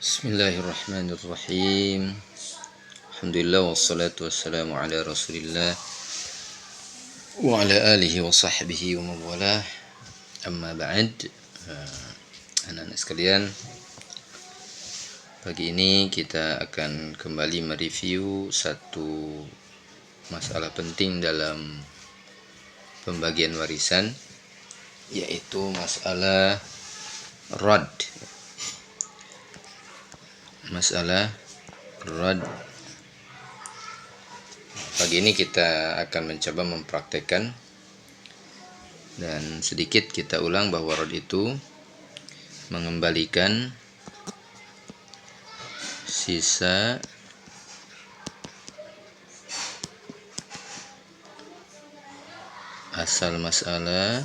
Bismillahirrahmanirrahim. Alhamdulillah wassalatu wassalamu ala Rasulillah wa ala alihi wa sahbihi wa mawalah. Amma ba'd. Anak-anak sekalian, pagi ini kita akan kembali mereview satu masalah penting dalam pembagian warisan, yaitu masalah rad. Masalah rad. Pagi ini kita akan mencoba mempraktekkan dan sedikit kita ulang bahwa rad itu mengembalikan sisa asal masalah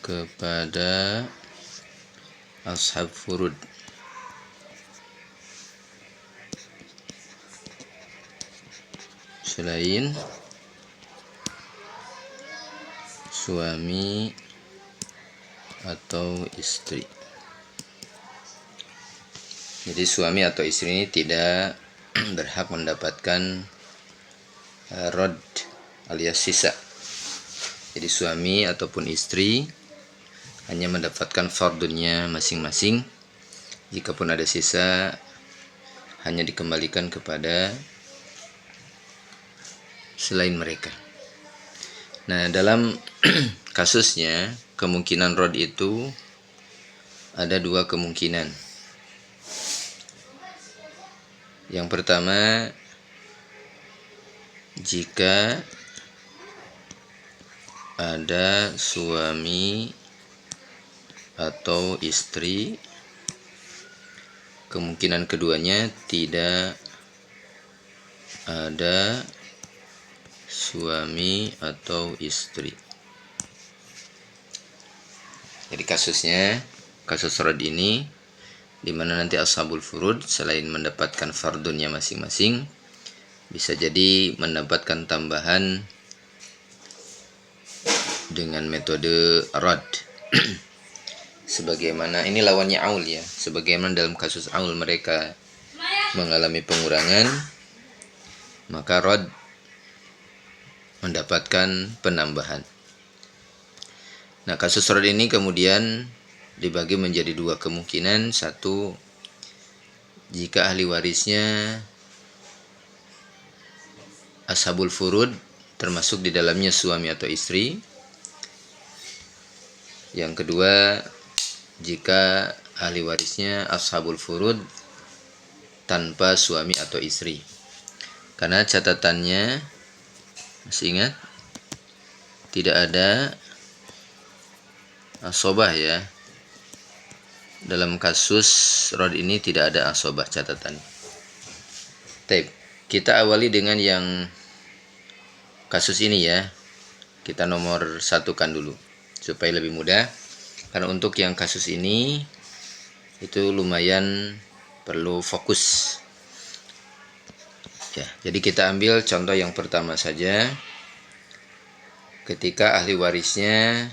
kepada ashab furud. Selain suami atau istri. Jadi suami atau istri ini tidak berhak mendapatkan rad alias sisa. Jadi suami ataupun istri hanya mendapatkan fardunnya masing-masing. Jikapun ada sisa, hanya dikembalikan kepada selain mereka. Nah, dalam kasusnya kemungkinan rad itu ada dua kemungkinan. Yang pertama, jika ada suami atau istri, kemungkinan keduanya tidak ada suami atau istri. Jadi kasus rad ini di mana nanti ashabul furud selain mendapatkan fardunnya masing-masing, bisa jadi mendapatkan tambahan dengan metode rad. Sebagaimana ini lawannya aul ya, sebagaimana dalam kasus aul mereka mengalami pengurangan, maka rad mendapatkan penambahan. Nah, kasus rad ini kemudian dibagi menjadi dua kemungkinan. Satu, jika ahli warisnya ashabul furud, termasuk di dalamnya suami atau istri. Yang kedua, jika ahli warisnya ashabul furud tanpa suami atau istri. Karena catatannya, masih ingat? Tidak ada asobah ya. Dalam kasus rad ini tidak ada asobah catatan. Baik, kita awali dengan yang kasus ini ya. Kita nomor satukan dulu supaya lebih mudah. Karena untuk yang kasus ini itu lumayan perlu fokus. Ya, jadi kita ambil contoh yang pertama saja. Ketika ahli warisnya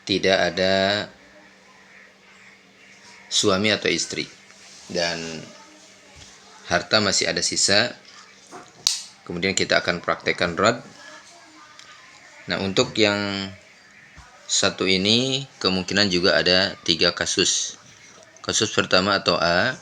tidak ada suami atau istri dan harta masih ada sisa, kemudian kita akan praktekkan rad. Nah, untuk yang satu ini kemungkinan juga ada tiga kasus. Kasus pertama atau A,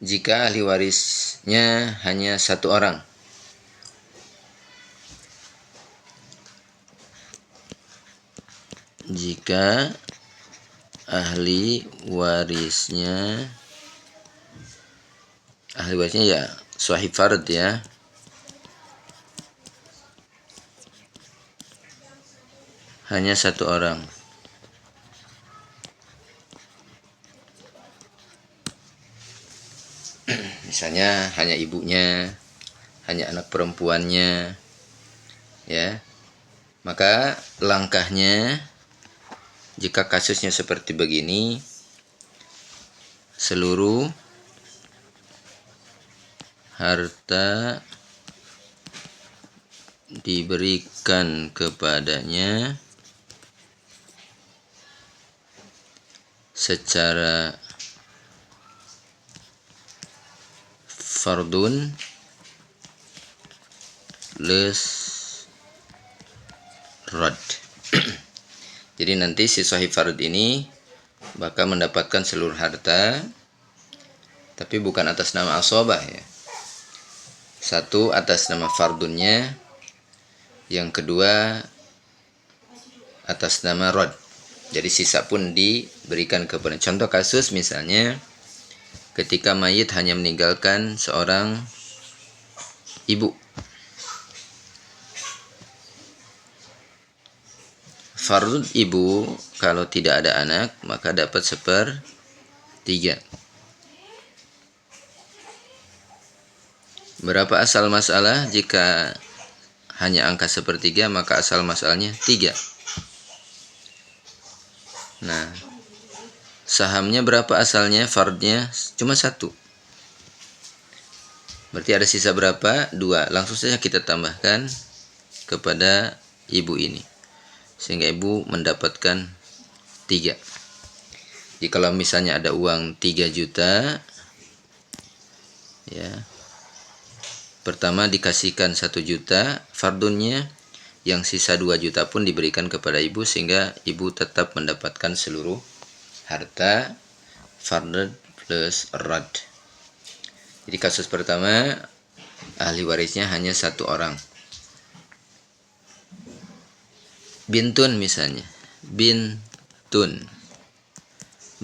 jika ahli warisnya hanya satu orang. Jika ahli warisnya ya sahib fard ya, hanya satu orang. Misalnya hanya ibunya, hanya anak perempuannya, ya. Maka langkahnya, jika kasusnya seperti begini, seluruh harta diberikan kepadanya secara fardun les rod. Jadi nanti si sahib fard ini bakal mendapatkan seluruh harta, tapi bukan atas nama asobah ya. Satu atas nama fardunnya, yang kedua atas nama rod. Jadi sisa pun diberikan kepada. Contoh kasus misalnya ketika mayit hanya meninggalkan seorang ibu. Fardun ibu kalau tidak ada anak maka dapat 1/3. Berapa asal masalah? Jika hanya angka 1/3 maka asal masalahnya 3. Nah, sahamnya berapa asalnya? Fardnya cuma 1. Berarti ada sisa berapa? 2. Langsung saja kita tambahkan kepada ibu ini, sehingga ibu mendapatkan 3. Jadi kalau misalnya ada uang 3 juta ya, pertama dikasihkan 1 juta fardunnya, yang sisa 2 juta pun diberikan kepada ibu, sehingga ibu tetap mendapatkan seluruh harta fard plus rad. Jadi kasus pertama ahli warisnya hanya 1 orang. Bintun misalnya, bintun.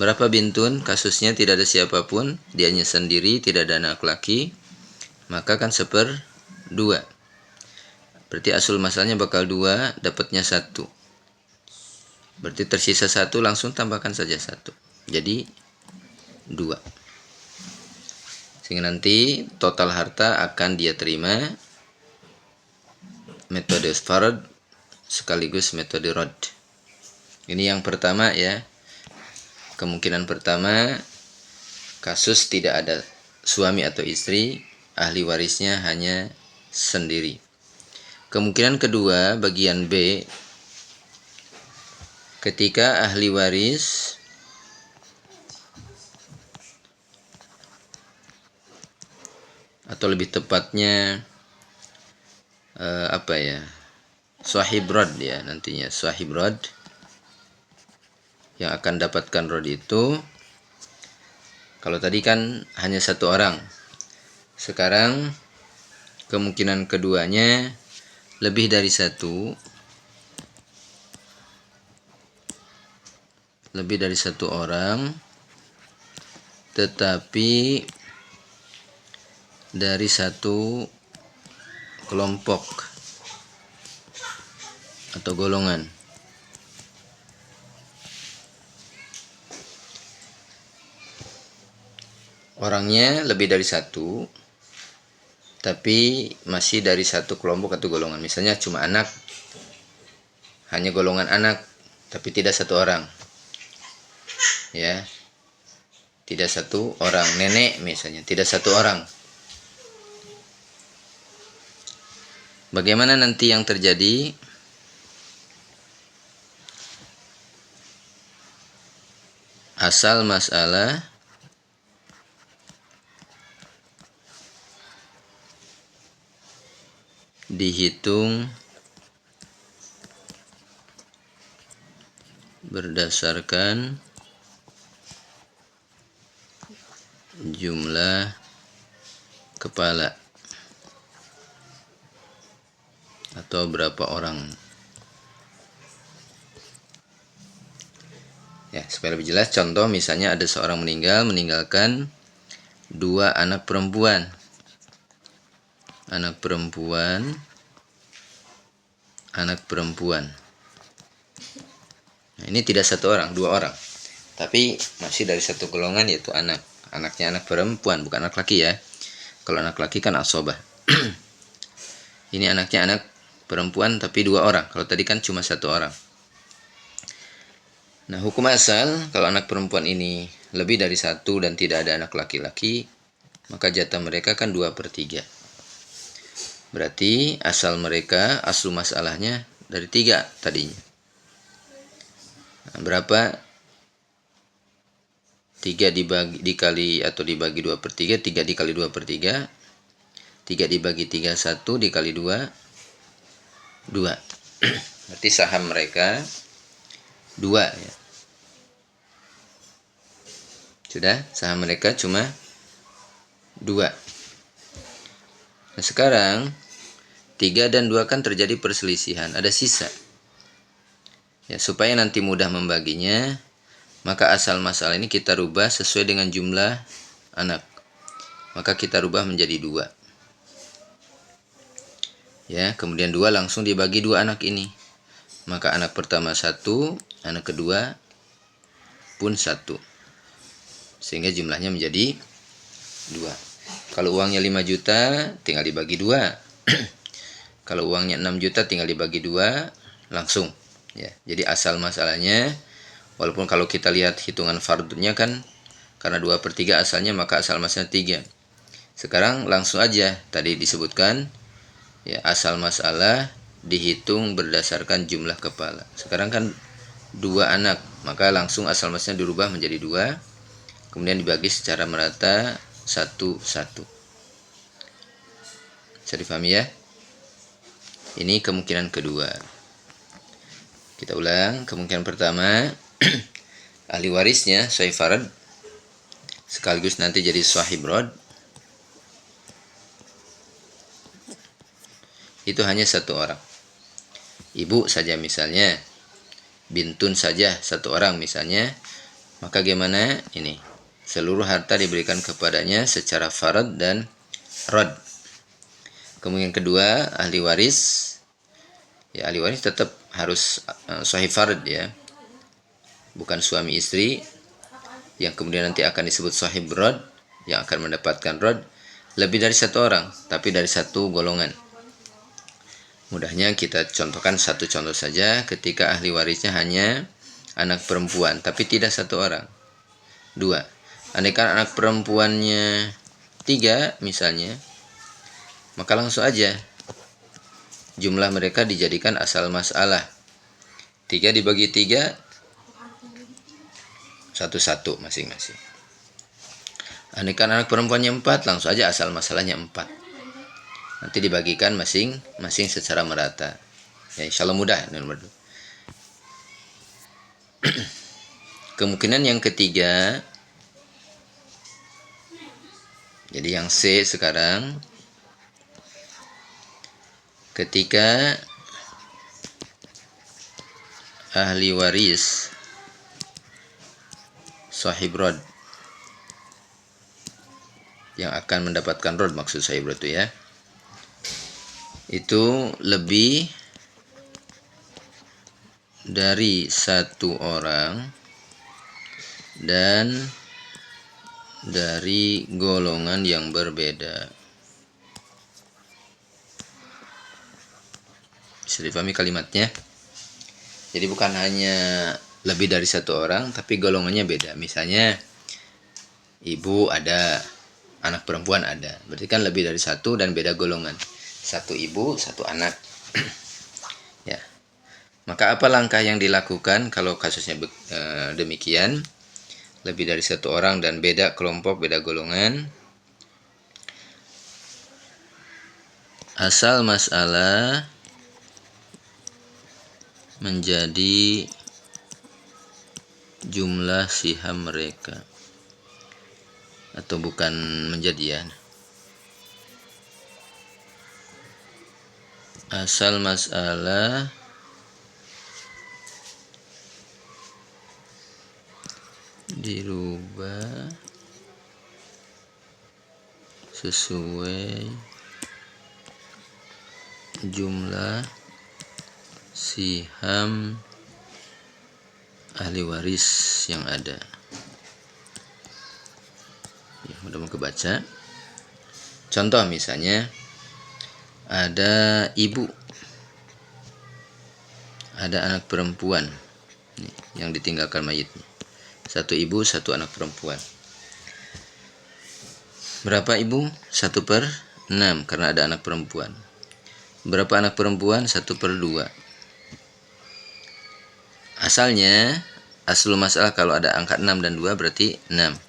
Berapa bintun? Kasusnya tidak ada siapapun, dianya sendiri, tidak ada anak laki, maka kan 1/2. Berarti asul masalahnya bakal 2, dapatnya 1. Berarti tersisa 1, langsung tambahkan saja 1. Jadi 2. Sehingga nanti total harta akan dia terima metode fard sekaligus metode rod. Ini yang pertama ya. Kemungkinan pertama, kasus tidak ada suami atau istri, ahli warisnya hanya sendiri. Kemungkinan kedua, bagian B, ketika ahli waris atau lebih tepatnya sahib rod ya, nantinya sahib rod yang akan dapatkan rod itu, kalau tadi kan hanya 1 orang, sekarang kemungkinan keduanya lebih dari 1 orang, tetapi dari 1 kelompok atau golongan. Orangnya lebih dari 1, tapi masih dari 1 kelompok atau golongan. Misalnya cuma anak, hanya golongan anak, tapi tidak 1 orang. Ya, tidak 1 orang. Nenek misalnya, tidak 1 orang. Bagaimana nanti yang terjadi? Asal masalah dihitung berdasarkan jumlah kepala atau berapa orang. Ya, supaya lebih jelas, contoh misalnya ada seorang meninggalkan 2 anak perempuan. Anak perempuan. Nah, ini tidak 1 orang, 2 orang. Tapi masih dari 1 golongan, yaitu anak. Anaknya anak perempuan, bukan anak laki ya. Kalau anak laki kan asobah. Ini anaknya anak perempuan tapi 2 orang. Kalau tadi kan cuma 1 orang. Nah, hukum asal kalau anak perempuan ini lebih dari 1 dan tidak ada anak laki-laki, maka jatah mereka kan 2/3. Berarti asal mereka, asal masalahnya dari 3 tadinya. Nah, berapa 3 dikali atau dibagi 2/3, 3 dikali 2/3, 3 dibagi 3, 1 dikali 2, 2. Berarti saham mereka 2 ya. Sudah, saham mereka cuma 2. Nah, sekarang 3 dan 2 kan terjadi perselisihan, ada sisa. Ya, supaya nanti mudah membaginya, maka asal masalah ini kita rubah sesuai dengan jumlah anak. Maka kita rubah menjadi 2. Ya, kemudian 2 langsung dibagi 2 anak ini. Maka anak pertama 1, anak kedua pun 1. Sehingga jumlahnya menjadi 2. Kalau uangnya 5 juta tinggal dibagi 2. Kalau uangnya 6 juta tinggal dibagi 2 langsung ya. Jadi asal masalahnya, walaupun kalau kita lihat hitungan fardunya kan karena 2/3 asalnya, maka asal masalahnya 3. Sekarang langsung aja tadi disebutkan ya, asal masalah dihitung berdasarkan jumlah kepala. Sekarang kan 2 anak, maka langsung asal masalahnya dirubah menjadi 2, kemudian dibagi secara merata 1-1. Bisa difahami ya? Ini kemungkinan kedua. Kita ulang. Kemungkinan pertama, ahli warisnya sahib farad sekaligus nanti jadi sahib rod, itu hanya 1 orang. Ibu saja misalnya, bintun saja 1 orang misalnya, maka gimana? Ini seluruh harta diberikan kepadanya secara farad dan rod. Kemungkinan kedua, ahli waris. Ya, ahli waris tetap harus sahih farad ya. Bukan suami istri yang kemudian nanti akan disebut sahib rod, yang akan mendapatkan rod lebih dari 1 orang, tapi dari 1 golongan. Mudahnya kita contohkan 1 contoh saja, ketika ahli warisnya hanya anak perempuan, tapi tidak 1 orang. 2. Andaikan anak perempuannya 3 misalnya, maka langsung aja jumlah mereka dijadikan asal masalah. 3 dibagi 3, 1-1 masing-masing. Andaikan anak perempuannya 4, langsung aja asal masalahnya 4. Nanti dibagikan masing-masing secara merata. Ya, insya Allah mudah. Kemungkinan yang ketiga, jadi yang C sekarang, ketika ahli waris sahib rod yang akan mendapatkan rod, maksud sahib rod itu ya, itu lebih dari 1 orang dan dari golongan yang berbeda. Bisa dipahami kalimatnya? Jadi bukan hanya lebih dari 1 orang, tapi golongannya beda. Misalnya ibu ada, anak perempuan ada, berarti kan lebih dari 1 dan beda golongan. 1 ibu, 1 anak. Ya. Maka apa langkah yang dilakukan kalau kasusnya demikian, lebih dari 1 orang dan beda kelompok, beda golongan? Asal masalah menjadi jumlah siham mereka, atau bukan menjadi ya, asal masalah dirubah sesuai jumlah siham ahli waris yang ada. Ya, mudah mau kebaca. Contoh misalnya ada ibu, ada anak perempuan yang ditinggalkan mayitnya. 1 ibu, 1 anak perempuan. Berapa ibu? 1/6 karena ada anak perempuan. Berapa anak perempuan? 1/2. Asalnya aslul masalah kalau ada angka 6 dan 2 berarti 6.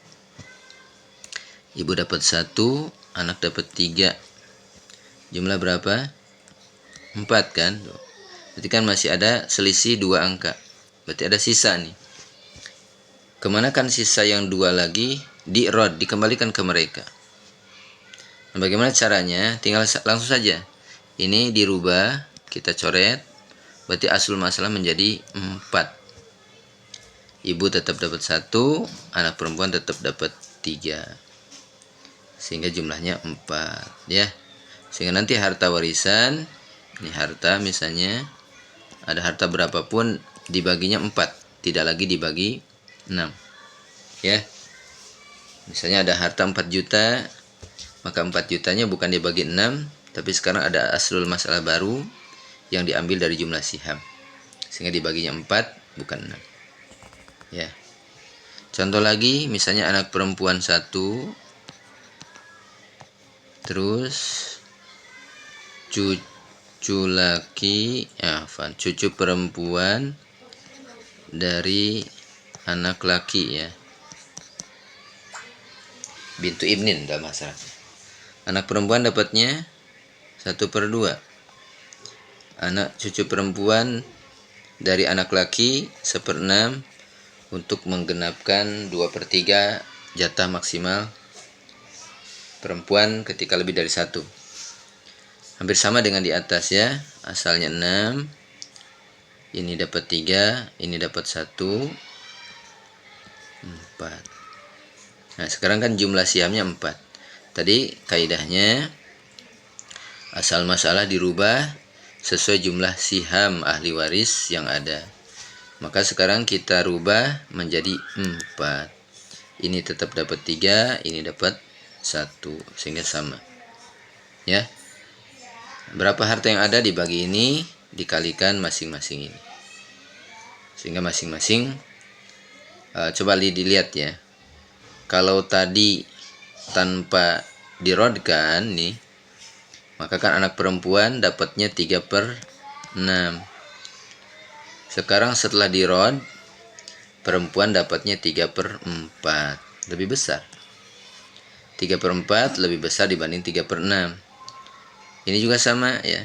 Ibu dapat 1, anak dapat 3. Jumlah berapa? 4 kan? Berarti kan masih ada selisih 2 angka. Berarti ada sisa nih. Kemana kan sisa yang 2 lagi? Di-rod, dikembalikan ke mereka. Nah, bagaimana caranya? Tinggal langsung saja. Ini dirubah, kita coret. Berarti aslul masalah menjadi 4. Ibu tetap dapat 1, anak perempuan tetap dapat 3. Sehingga jumlahnya 4 ya. Sehingga nanti harta warisan, ini harta misalnya, ada harta berapapun dibaginya 4, tidak lagi dibagi 6. Ya. Misalnya ada harta 4 juta, maka 4 jutanya bukan dibagi 6, tapi sekarang ada aslul masalah baru yang diambil dari jumlah siham. Sehingga dibaginya 4 bukan 6. Ya. Contoh lagi, misalnya anak perempuan 1, terus cucu perempuan dari anak laki ya, bintu ibnin dalam masyarakat. Anak perempuan dapatnya 1/2. Anak cucu perempuan dari anak laki 1/6 untuk menggenapkan 2/3 jatah maksimal perempuan ketika lebih dari 1. Hampir sama dengan di atas ya. Asalnya 6. Ini dapat 3, ini dapat 1, 4. Nah, sekarang kan jumlah siamnya 4. Tadi kaidahnya asal masalah dirubah sesuai jumlah siham ahli waris yang ada. Maka sekarang kita rubah menjadi 4. Ini tetap dapat 3, ini dapat 1, sehingga sama. Ya. Berapa harta yang ada dibagi ini dikalikan masing-masing ini. Sehingga masing-masing coba dilihat ya. Kalau tadi tanpa dirodkan nih, maka kan anak perempuan dapatnya 3/6. Sekarang setelah dirod, perempuan dapatnya 3/4. Lebih besar. 3/4 lebih besar dibanding 3/6. Ini juga sama ya.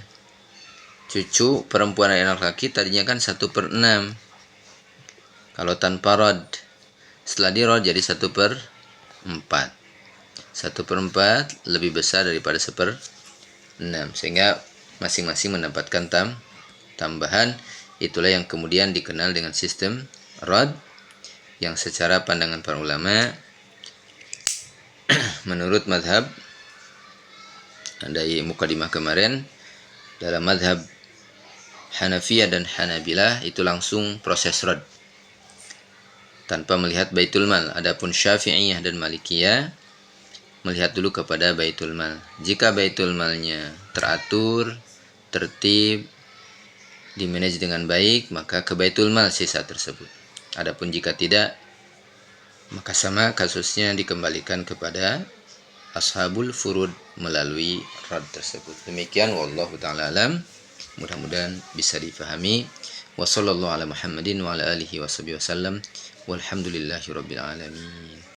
Cucu perempuan dan anak laki tadinya kan 1/6. Kalau tanpa rod, setelah dirod jadi 1/4. 1/4 lebih besar daripada 1/6. Sehingga masing-masing mendapatkan tambahan. Itulah yang kemudian dikenal dengan sistem rod, yang secara pandangan para ulama menurut madhab dari mukadimah kemarin, dalam madhab Hanafiyah dan Hanabilah itu langsung proses rod tanpa melihat baitul mal. Adapun Syafi'iyah dan Malikiyah melihat dulu kepada baitul mal. Jika baitul malnya teratur, tertib, dimanage dengan baik, maka ke baitul mal sisa tersebut. Adapun jika tidak, maka sama kasusnya dikembalikan kepada ashabul furud melalui rad tersebut. Demikian wallahu taala alam. Mudah-mudahan bisa difahami. Wa sallallahu ala Muhammadin wa ala alihi wasallam. Walhamdulillahirabbil alamin.